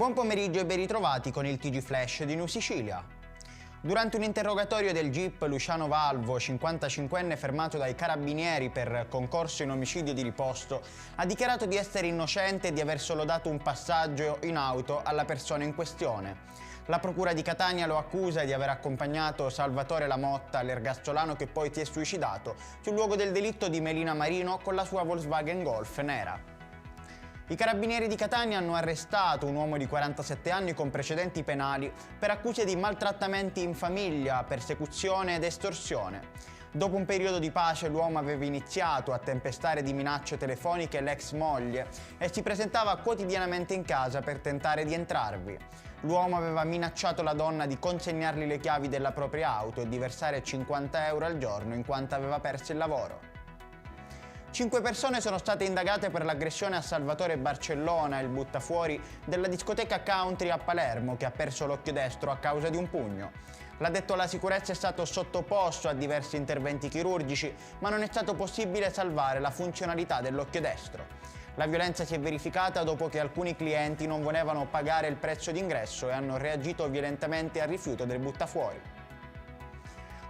Buon pomeriggio e ben ritrovati con il TG Flash di New Sicilia. Durante un interrogatorio del GIP, Luciano Valvo, 55enne fermato dai carabinieri per concorso in omicidio di riposto, ha dichiarato di essere innocente e di aver solo dato un passaggio in auto alla persona in questione. La procura di Catania lo accusa di aver accompagnato Salvatore Lamotta, l'ergastolano che poi si è suicidato, sul luogo del delitto di Melina Marino con la sua Volkswagen Golf nera. I carabinieri di Catania hanno arrestato un uomo di 47 anni con precedenti penali per accuse di maltrattamenti in famiglia, persecuzione ed estorsione. Dopo un periodo di pace l'uomo aveva iniziato a tempestare di minacce telefoniche l'ex moglie e si presentava quotidianamente in casa per tentare di entrarvi. L'uomo aveva minacciato la donna di consegnargli le chiavi della propria auto e di versare 50 euro al giorno in quanto aveva perso il lavoro. 5 persone sono state indagate per l'aggressione a Salvatore Barcellona, il buttafuori della discoteca Country a Palermo, che ha perso l'occhio destro a causa di un pugno. L'addetto alla sicurezza è stato sottoposto a diversi interventi chirurgici, ma non è stato possibile salvare la funzionalità dell'occhio destro. La violenza si è verificata dopo che alcuni clienti non volevano pagare il prezzo d'ingresso e hanno reagito violentemente al rifiuto del buttafuori.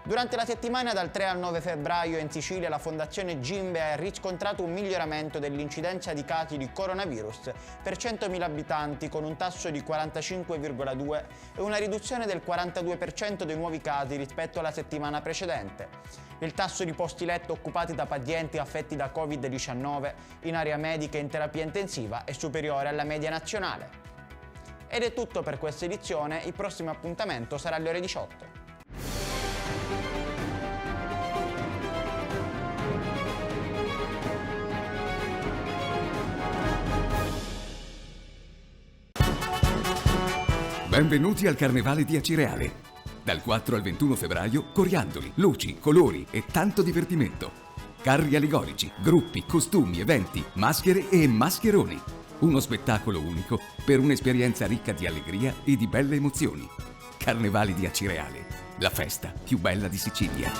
Durante la settimana dal 3 al 9 febbraio in Sicilia la Fondazione Gimbe ha riscontrato un miglioramento dell'incidenza di casi di coronavirus per 100.000 abitanti con un tasso di 45,2 e una riduzione del 42% dei nuovi casi rispetto alla settimana precedente. Il tasso di posti letto occupati da pazienti affetti da Covid-19 in area medica e in terapia intensiva è superiore alla media nazionale. Ed è tutto per questa edizione, il prossimo appuntamento sarà alle ore 18. Benvenuti al Carnevale di Acireale. Dal 4 al 21 febbraio, coriandoli, luci, colori e tanto divertimento. Carri allegorici, gruppi, costumi, eventi, maschere e mascheroni. Uno spettacolo unico per un'esperienza ricca di allegria e di belle emozioni. Carnevali di Acireale, la festa più bella di Sicilia.